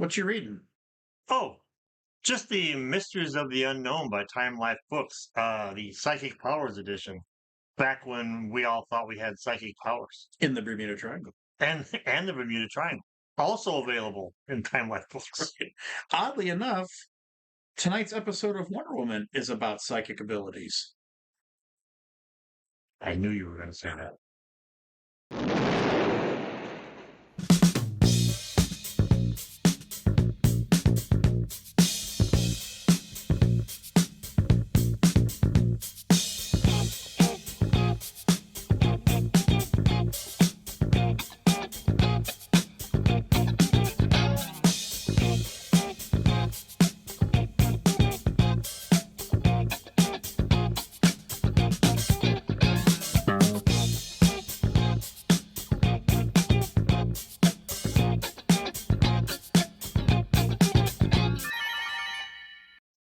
What you reading? Oh, just the Mysteries of the Unknown by Time Life Books, the Psychic Powers edition, back when we all thought we had psychic powers. In the Bermuda Triangle. And the Bermuda Triangle, also available in Time Life Books. Right. Oddly enough, tonight's episode of Wonder Woman is about psychic abilities. I knew you were going to say that.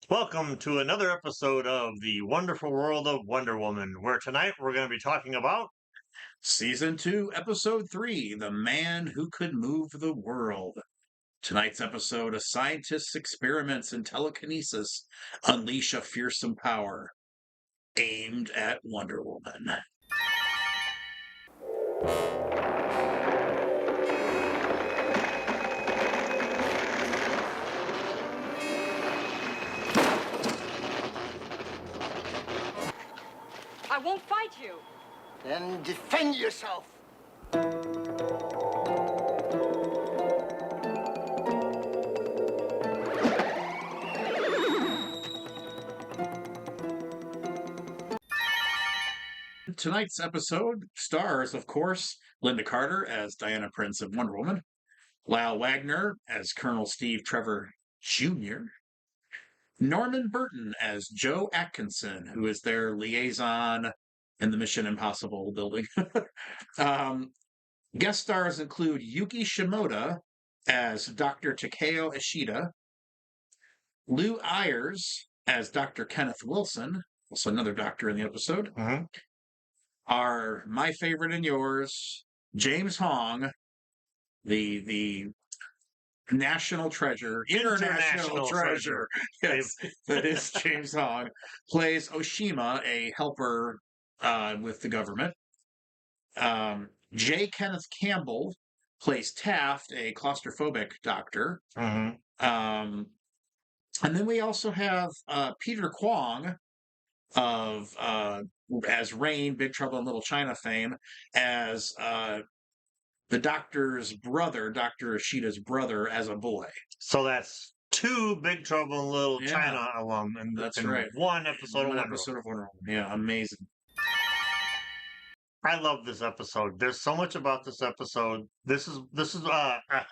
Welcome to another episode of The Wonderful World of Wonder Woman, where tonight we're going to be talking about Season 2, Episode 3, The Man Who Could Move the World. Tonight's episode, a scientist's experiments in telekinesis unleash a fearsome power aimed at Wonder Woman. I won't fight you. Then defend yourself. Tonight's episode stars, of course, Linda Carter as Diana Prince of Wonder Woman, Lyle Wagner as Colonel Steve Trevor Jr., Norman Burton as Joe Atkinson, who is their liaison in the Mission Impossible building. Guest stars include Yuki Shimoda as Dr. Takeo Ishida, Lou Ayres as Dr. Kenneth Wilson, also another doctor in the episode, are my favorite and yours, James Hong, the national treasure, international treasure. Yes, that is James Hong, plays Oshima, a helper with the government. J. Kenneth Campbell plays Taft, a claustrophobic doctor. And then we also have Peter Kwong of as Rain, Big Trouble in Little China fame, as the doctor's brother, Dr. Ishida's brother, as a boy. So that's two Big Trouble in Little China alum, and that's in right. One episode One of episode of Wonder Woman. Yeah, amazing. I love this episode. There's so much about this episode. This is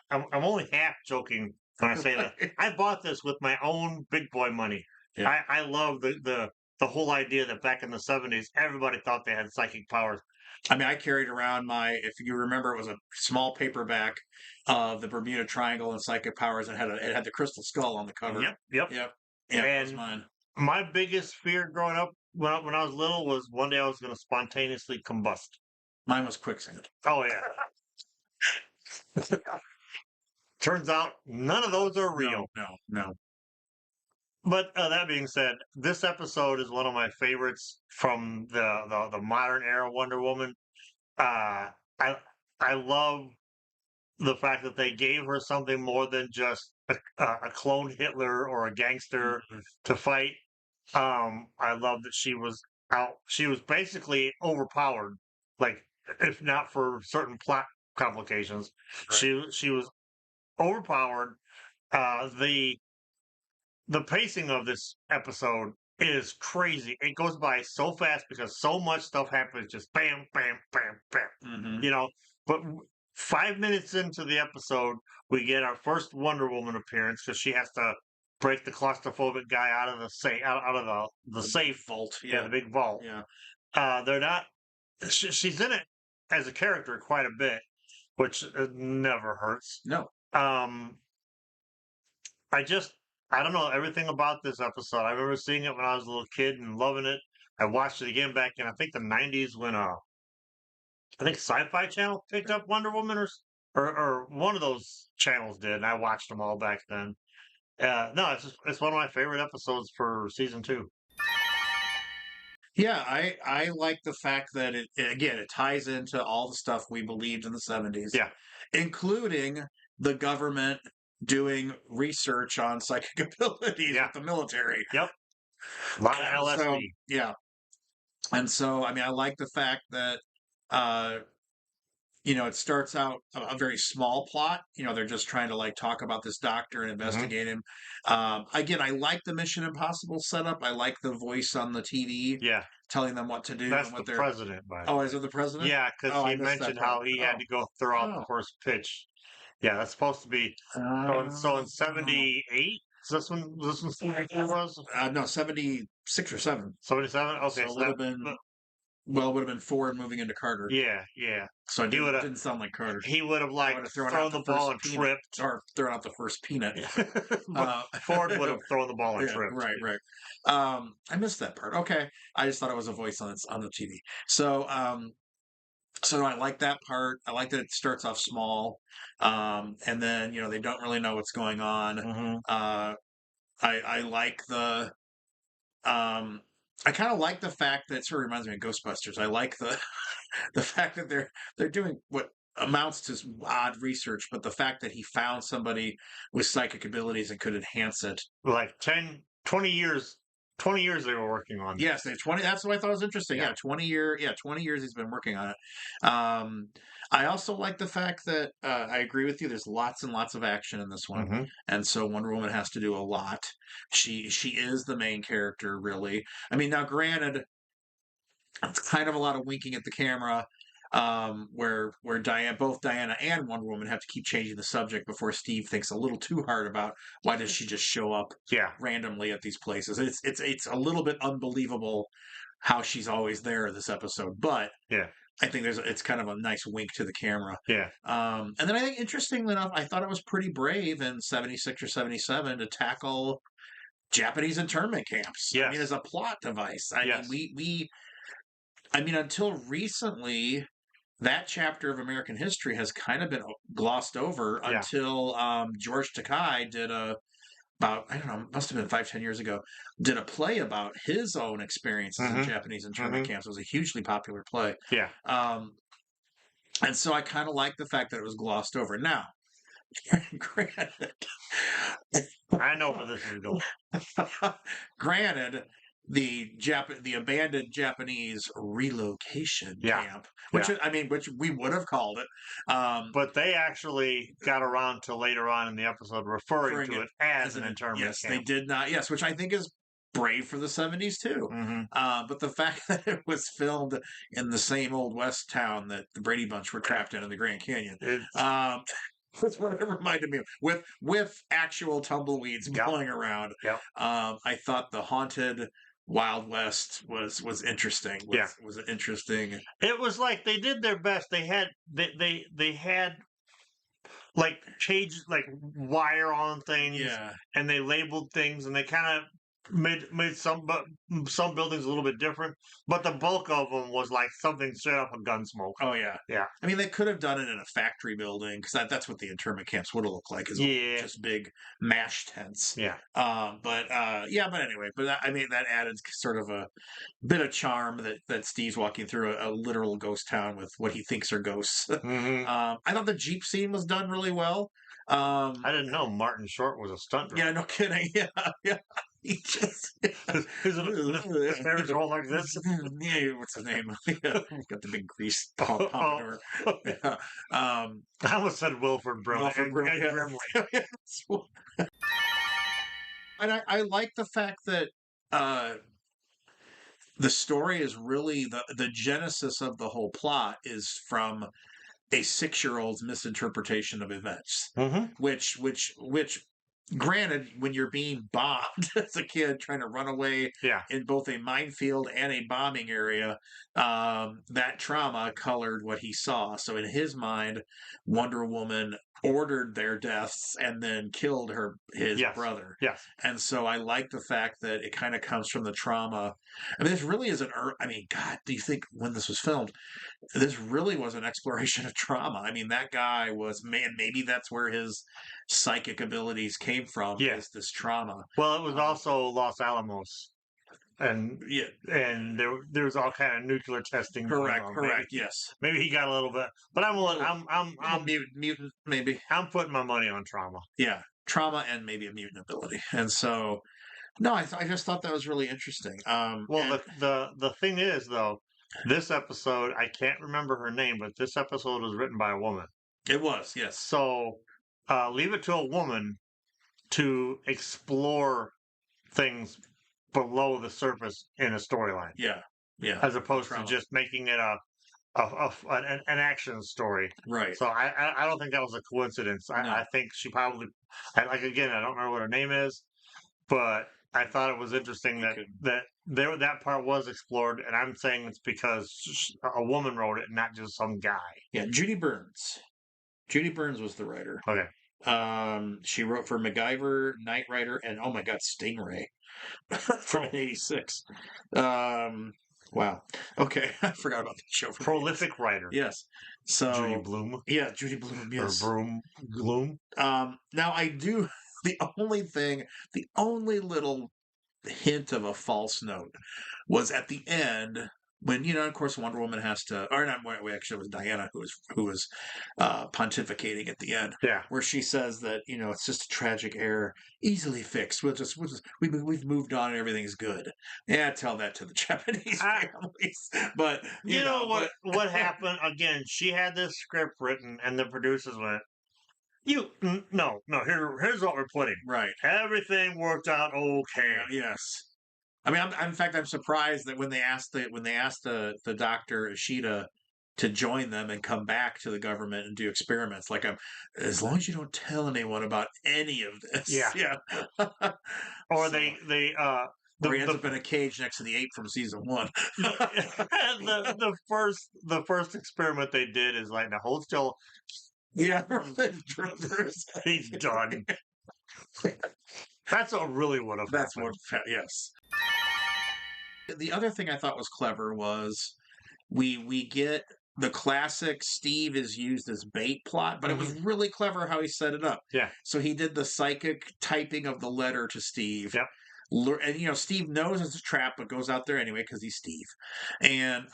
I'm only half joking when I say that. I bought this with my own big boy money. Yeah. I love the whole idea that back in the 70s everybody thought they had psychic powers. I mean, I carried around if you remember, it was a small paperback of the Bermuda Triangle and Psychic Powers, and it had the crystal skull on the cover. Yep. Yeah, And that was mine. My biggest fear growing up when I was little was one day I was going to spontaneously combust. Mine was quicksand. Oh yeah. Turns out none of those are real. No. But that being said, this episode is one of my favorites from the modern era Wonder Woman. I love the fact that they gave her something more than just a cloned Hitler or a gangster to fight. I love that she was out. She was basically overpowered, like if not for certain plot complications, right. She was overpowered. The pacing of this episode is crazy. It goes by so fast because so much stuff happens. Just bam, bam, bam, bam. You know, but 5 minutes into the episode, we get our first Wonder Woman appearance because she has to break the claustrophobic guy out of the safe, out of the safe vault. Yeah, the big vault. Yeah. They're not. She's in it as a character quite a bit, which never hurts. No. I don't know everything about this episode. I remember seeing it when I was a little kid and loving it. I watched it again back in I think the 90s when I think Sci-Fi Channel picked up Wonder Woman or or one of those channels did, and I watched them all back then. No, it's one of my favorite episodes for season 2. Yeah, I like the fact that it ties into all the stuff we believed in the 70s, Yeah, including the government doing research on psychic abilities Yeah. with the military. yep. A lot of So LSD. yeah, and so I mean I like the fact that uh it starts out a very small plot. They're just trying to like talk about this doctor and hmm investigate him. Again, I like the Mission Impossible setup. I like the voice on the TV Yeah, telling them what to do that's and the what they're. president, by the Oh, way. is it the president? Yeah, because Oh, I he missed that mentioned part. how he had Oh, to go throw out the oh. first pitch. Yeah, that's supposed to be so in '78. This one was No, 76 or 7. '77. Okay, So it so would that have been, well, it would have been Ford moving into Carter. yeah. So it He would have didn't sound like Carter. he would have I like would have thrown out thrown the the ball first and peanut, tripped. or thrown out the first peanut. But Uh, Ford would have thrown the ball and yeah, tripped. right. I missed that part. Okay, I just thought it was a voice on the TV. So I like that part. I like that it starts off small, and then they don't really know what's going on. hmm I like the um, I kind of like the fact that it sort of reminds me of Ghostbusters. I like the the fact that they're doing what amounts to odd research, but the fact that he found somebody with psychic abilities and could enhance it. Like 20 years, 20 years they were working on this. Yes, they 20. That's what I thought was interesting. Yeah. Yeah, 20 year. Yeah, 20 years he's been working on it. I also like the fact that I agree with you. There's lots and lots of action in this one, hmm and so Wonder Woman has to do a lot. She is the main character, really. I mean, now granted, it's kind of a lot of winking at the camera, where both Diana and Wonder Woman have to keep changing the subject before Steve thinks a little too hard about why does she just show up Yeah. randomly at these places. It's a little bit unbelievable how she's always there in this episode, but Yeah. I think it's kind of a nice wink to the camera. Yeah. And then I think interestingly enough, I thought it was pretty brave in 76 or 77 to tackle Japanese internment camps. I mean, Yes. as a plot device. I Yes. mean, until recently, that chapter of American history has kind of been glossed over Yeah. until George Takei did about, I don't know, must have been 5-10 years ago, did a play about his own experiences in hmm Japanese internment camps. It was a hugely popular play. Yeah. And so I kind of like the fact that it was glossed over. Now, granted, I know where this is going. granted, the abandoned Japanese relocation Yeah. camp, which Yeah. I mean, which we would have called it, But they actually got around to later on in the episode referring referring to it it as an internment yes, they camp. did not. Yes, which I think is brave for the 70s too. hmm But the fact that it was filmed in the same old West town that the Brady Bunch were trapped in the Grand Canyon, It's, that's what it reminded me of, with actual tumbleweeds Yep. blowing around. Yep. I thought the haunted Wild West was interesting. Yeah. Was an interesting. It was like they did their best. They had like cage like wire on things, Yeah. and they labeled things, and they kind of made some buildings a little bit different, but the bulk of them was like something straight up a Gunsmoke. Oh yeah. Yeah. I mean, they could have done it in a factory building because that's what the internment camps would have looked like, is Yeah. just big mash tents. Yeah. But anyway, I mean, that added sort of a bit of charm that Steve's walking through a literal ghost town with what he thinks are ghosts. hmm I thought the Jeep scene was done really well. I didn't know Martin Short was a stunt Yeah, driver. no kidding. Yeah. He just His parents are all like this. Yeah, what's his name? Got the big grease pompadour. Yeah. I almost said Wilford Brimley. Wilford Brimley, yeah. And I like the fact that the story is really the genesis of the whole plot is from a 6-year-old's misinterpretation of events, hmm which granted, when you're being bombed as a kid trying to run away Yeah. in both a minefield and a bombing area, that trauma colored what he saw. So in his mind, Wonder Woman ordered their deaths and then killed his Yes. brother. Yes. And so I like the fact that it kind of comes from the trauma. I mean, this really is I mean, God, do you think when this was filmed, this really was an exploration of trauma? I mean, that guy was, man, maybe that's where his psychic abilities came from, Yeah. is this trauma. Well, it was also Los Alamos, and Yeah, there was all kind of nuclear testing going on. correct, yes. Maybe he got a little bit, but I'm mutant, maybe. I'm putting my money on trauma. Yeah, trauma and maybe a mutant ability. And so, no, I just thought that was really interesting. Well, the thing is though, this episode I can't remember her name, but this episode was written by a woman. It was, yes. So leave it to a woman to explore things below the surface in a storyline. Yeah, yeah. As opposed trauma. to just making it an action story. Right. So I don't think that was a coincidence. No. I think she probably, again, I don't remember what her name is, but I thought it was interesting that part was explored, and I'm saying it's because a woman wrote it, and not just some guy. Yeah, Judy Burns. Judy Burns was the writer. Okay. She wrote for MacGyver, Knight Rider, and oh my God, Stingray from '86. Wow. Okay, I forgot about the show. Prolific writer. Yes. So Judy Bloom. Yeah, Judy Bloom. Yes. Or Bloom. Now I do. The only little hint of a false note was at the end when, of course, Wonder Woman has to, or not. Actually, it was Diana who was pontificating at the end. Yeah. Where she says that it's just a tragic error, easily fixed. We've moved on and everything's good. Yeah, tell that to the Japanese families. But you know what happened again? She had this script written, and the producers went, no. Here's what we're putting. Right. Everything worked out okay. Yes. I mean, in fact, I'm surprised that when they asked the Dr. Ishida to join them and come back to the government and do experiments, like, as long as you don't tell anyone about any of this. Yeah. Or he ends up in a cage next to the ape from season 1. the first experiment they did is like, now hold still. Yeah, he's done. That's what really would have happened. Yes. The other thing I thought was clever was we get the classic Steve is used as bait plot, but it was really clever how he set it up. Yeah. So he did the psychic typing of the letter to Steve. Yep. And Steve knows it's a trap, but goes out there anyway because he's Steve. And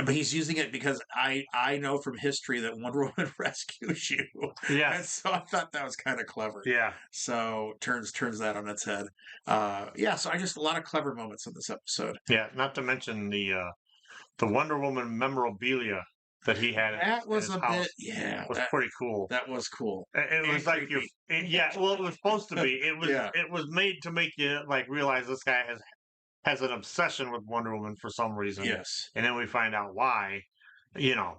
but he's using it because I know from history that Wonder Woman rescues you. Yeah. And so I thought that was kind of clever. Yeah. So turns that on its head. So I just a lot of clever moments in this episode. Yeah. Not to mention the Wonder Woman memorabilia that he had. That was a bit. Yeah. Was pretty cool. That was cool. It was like well, it was supposed to be. It was. Yeah. It was made to make you realize this guy has an obsession with Wonder Woman for some reason. Yes. And then we find out why, Yeah.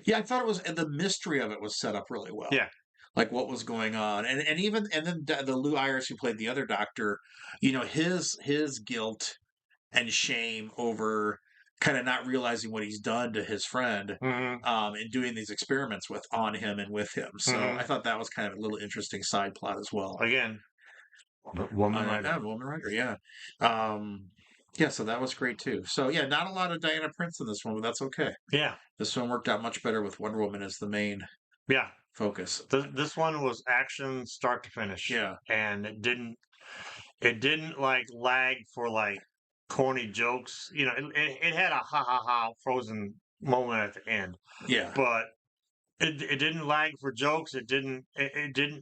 Yeah, I thought it was, and the mystery of it was set up really well. Yeah. Like what was going on. And then the Lou Ayres who played the other doctor, his guilt and shame over kind of not realizing what he's done to his friend and doing these experiments on him and with him. So I thought that was kind of a little interesting side plot as well. Again, woman writer, yeah. So that was great too. So yeah, not a lot of Diana Prince in this one, but that's okay. Yeah. This one worked out much better with Wonder Woman as the main focus. This one was action start to finish. Yeah. And it didn't lag for corny jokes. It had a ha ha ha Frozen moment at the end. Yeah. But it didn't lag for jokes. It didn't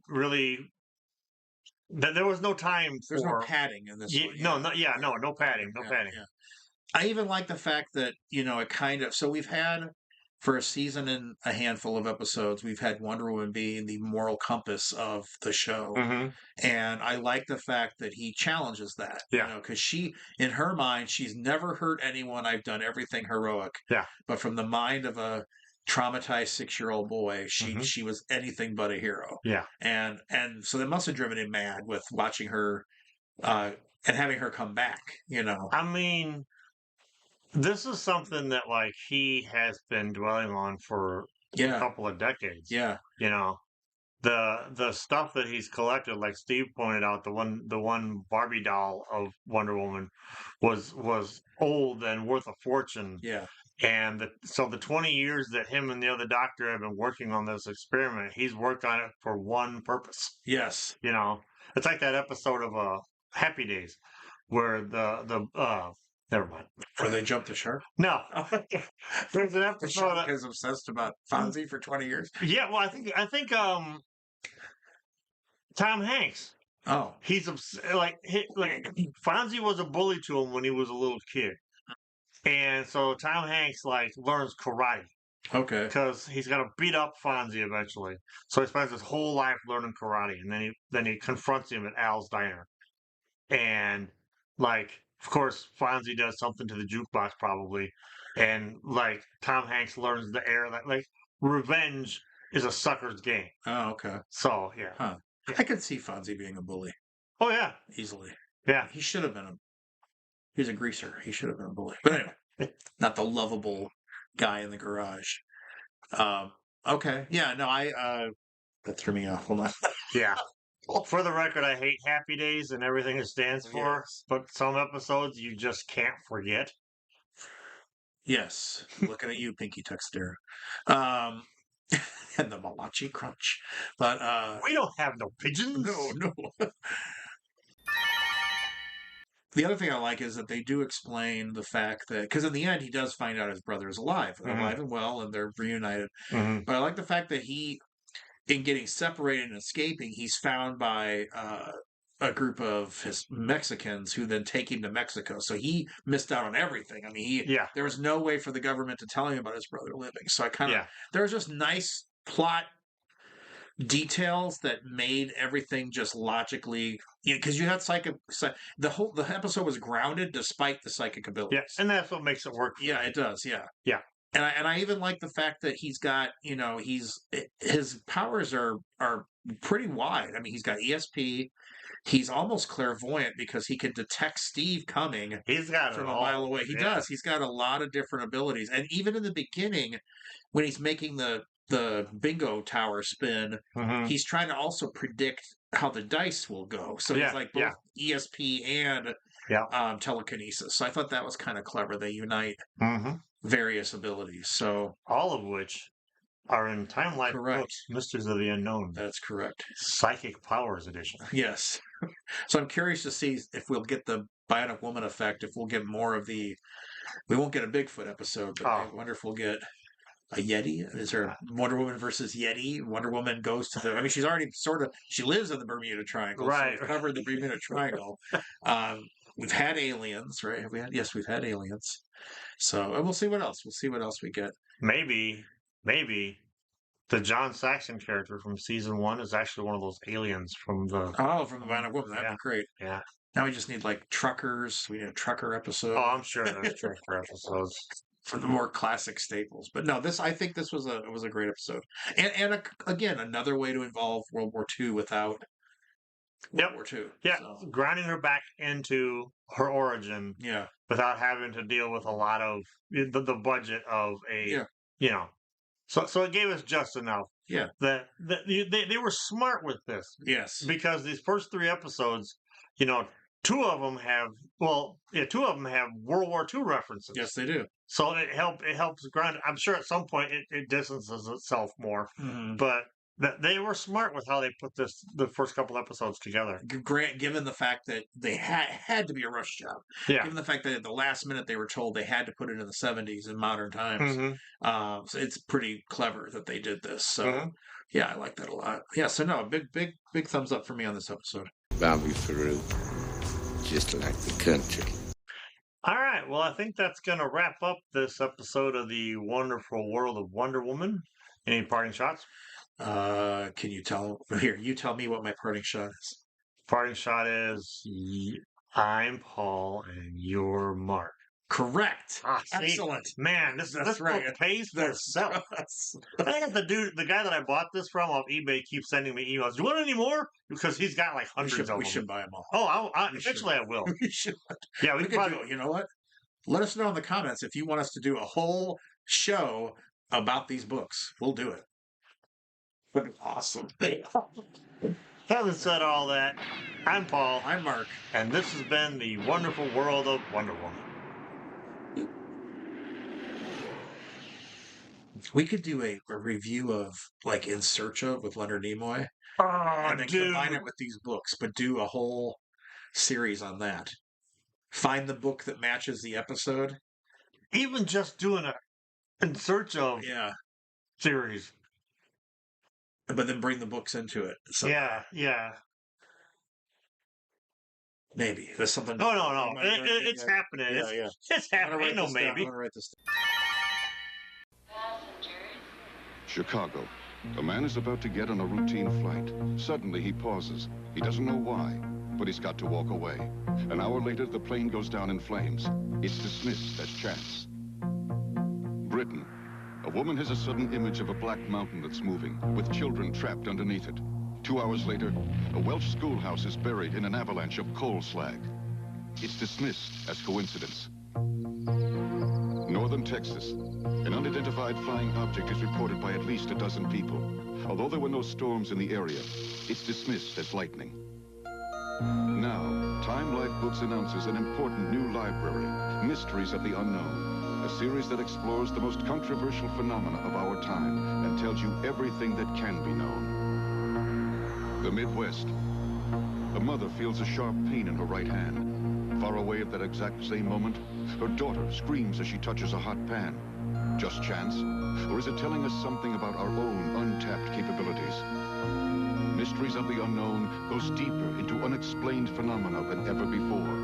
really. There was no time. There's no padding in this one. No padding. No padding. Yeah. I even like the fact that, it kind of, so we've had for a season and a handful of episodes, we've had Wonder Woman being the moral compass of the show. And I like the fact that he challenges that, because in her mind, she's never hurt anyone. I've done everything heroic. Yeah. But from the mind of a traumatized 6-year-old boy, she was anything but a hero. Yeah. And so that must have driven him mad with watching her and having her come back, I mean, this is something that he has been dwelling on for Yeah. couple of decades. Yeah. You know, the stuff that he's collected, like Steve pointed out, the one Barbie doll of Wonder Woman was old and worth a fortune. Yeah. And so the 20 years that him and the other doctor have been working on this experiment, he's worked on it for one purpose. Yes. You know, it's like that episode of Happy Days where never mind. Where they jumped the shark? No. There's an The episode shark is obsessed about Fonzie for 20 years. Yeah, well I think Tom Hanks. Oh. He's like Fonzie was a bully to him when he was a little kid. And so Tom Hanks like learns karate. Okay. Because he's going to beat up Fonzie eventually. So he spends his whole life learning karate, and then he confronts him at Al's diner, and like, of course, Fonzie does something to the jukebox probably, and like Tom Hanks learns the air that like revenge is a sucker's game. Oh, okay. So yeah, Huh. I could see Fonzie being a bully oh yeah, easily. yeah. He should have been he's a greaser. He should have been a bully. But anyway, not the lovable guy in the garage. Okay. Yeah, no, that threw me off. Hold on. Yeah. For the record, I hate Happy Days and everything it stands for, Yes. but some episodes you just can't forget. Yes. Looking at you, Pinky Texter. And the Malachi Crunch. But We don't have no pigeons. no. The other thing I like is that they do explain the fact that, because in the end he does find out his brother is alive and well, and they're reunited. Mhm. But I like the fact that he, in getting separated and escaping, he's found by a group of his Mexicans who then take him to Mexico. So he missed out on everything. I mean, Yeah. there was no way for the government to tell him about his brother living. So I kind of, Yeah. there was just nice plot details that made everything just logically, because you had the episode was grounded despite the psychic abilities. Yeah, and that's what makes it work. Yeah, it does. Yeah, Yeah. and I even like the fact that he's got, his powers are pretty wide. I mean, he's got ESP. He's almost clairvoyant because he can detect Steve coming He's got from it a all. mile away. He does. He's got a lot of different abilities, and even in the beginning, when he's making the bingo tower spin, Mhm. he's trying to also predict how the dice will go. So he's like both ESP and telekinesis. So I thought that was kind of clever. They unite Mhm. various abilities. So all of which are in Time Life Correct. books, Mysteries of the Unknown, that's correct. Psychic Powers Edition. Yes. So I'm curious to see if we'll get the Bionic Woman effect, if we'll get more of we won't get a Bigfoot episode, but I wonder if we'll get a Yeti. Is there Wonder Woman versus Yeti? Wonder Woman goes to I mean, she's already she lives in the Bermuda Triangle. Right. So we've covered the Bermuda Triangle. We've had aliens, right? Have we had? Yes, we've had aliens. So, and we'll see what else. We'll see what else we get. Maybe the John Saxon character from season 1 is actually one of those aliens from the Bionic Woman. That'd be great. Yeah. Now we just need like truckers. We need a trucker episode. Oh, I'm sure there's trucker episodes for the more classic staples. But no, I think this was a great episode, and again another way to involve World War II without World War II. Yeah, so. grounding her back into her origin. Yeah, without having to deal with a lot of the budget of So it gave us just enough. Yeah, that they were smart with this. Yes, because these first 3 episodes, two of them have World War II references. Yes, they do. So it helps ground. I'm sure at some point it distances itself more, but they were smart with how they put the first couple episodes together. Given the fact that they had to be a rush job. Yeah. Given the fact that at the last minute they were told they had to put it in the 70s in modern times. So it's pretty clever that they did this. So yeah, I like that a lot. Yeah. So no, big thumbs up for me on this episode. Bobby Peru, just like the country. All right. Well, I think that's going to wrap up this episode of the Wonderful World of Wonder Woman. Any parting shots? Can you tell? Here, you tell me what my parting shot is. Parting shot is I'm Paul and you're Mark. Correct. Excellent. Man, this right. book pays for itself. I think the guy that I bought this from off eBay keeps sending me emails. Do you want any more? Because he's got like hundreds of them. We should buy them all. Oh, eventually I will. We should. Yeah, we could do it. You know what? Let us know in the comments if you want us to do a whole show about these books. We'll do it. But awesome. Having said all that, I'm Paul, I'm Mark. and this has been the wonderful world of Wonder Woman. We could do a review of like In Search of with Leonard Nimoy, Oh, and then combine it with these books, but do a whole series on that. Find the book that matches the episode. Even just doing a In Search of series. But then bring the books into it. So Yeah. maybe there's something. No. It's happening. It's happening. No, maybe. I'm gonna write this down. Chicago. A man is about to get on a routine flight. Suddenly he pauses. He doesn't know why, but he's got to walk away. An hour later, the plane goes down in flames. It's dismissed as chance. Britain. A woman has a sudden image of a black mountain that's moving, with children trapped underneath it. 2 hours later, a Welsh schoolhouse is buried in an avalanche of coal slag. It's dismissed as coincidence. Northern Texas. An unidentified flying object is reported by at least a dozen people. Although there were no storms in the area, it's dismissed as lightning. Now, Time Life Books announces an important new library, Mysteries of the Unknown, a series that explores the most controversial phenomena of our time and tells you everything that can be known. The Midwest. A mother feels a sharp pain in her right hand. Far away at that exact same moment, her daughter screams as she touches a hot pan. Just chance? Or is it telling us something about our own untapped capabilities? Mysteries of the Unknown goes deeper into unexplained phenomena than ever before.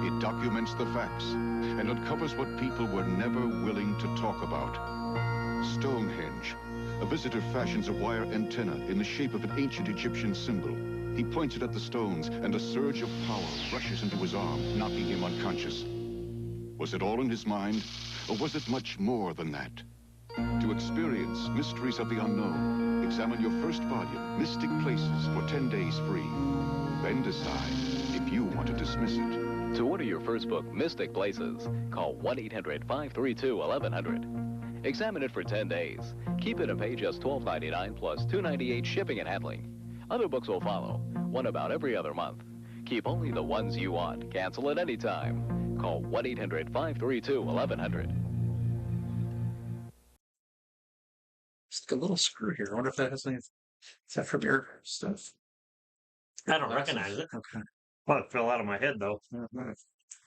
It documents the facts and uncovers what people were never willing to talk about. Stonehenge. A visitor fashions a wire antenna in the shape of an ancient Egyptian symbol. He points it at the stones, and a surge of power rushes into his arm, knocking him unconscious. Was it all in his mind, or was it much more than that? To experience Mysteries of the Unknown, examine your first volume, Mystic Places, for 10 days free. Then decide if you want to dismiss it. To order your first book, Mystic Places, call 1-800-532-1100. Examine it for 10 days. Keep it and pay just $12.99 plus $2.98 shipping and handling. Other books will follow, one about every other month. Keep only the ones you want. Cancel at any time. Call 1-800-532-1100. Just a little screw here. I wonder if that has any. Is that from your stuff? I don't recognize it. Okay. Well, it fell out of my head, though.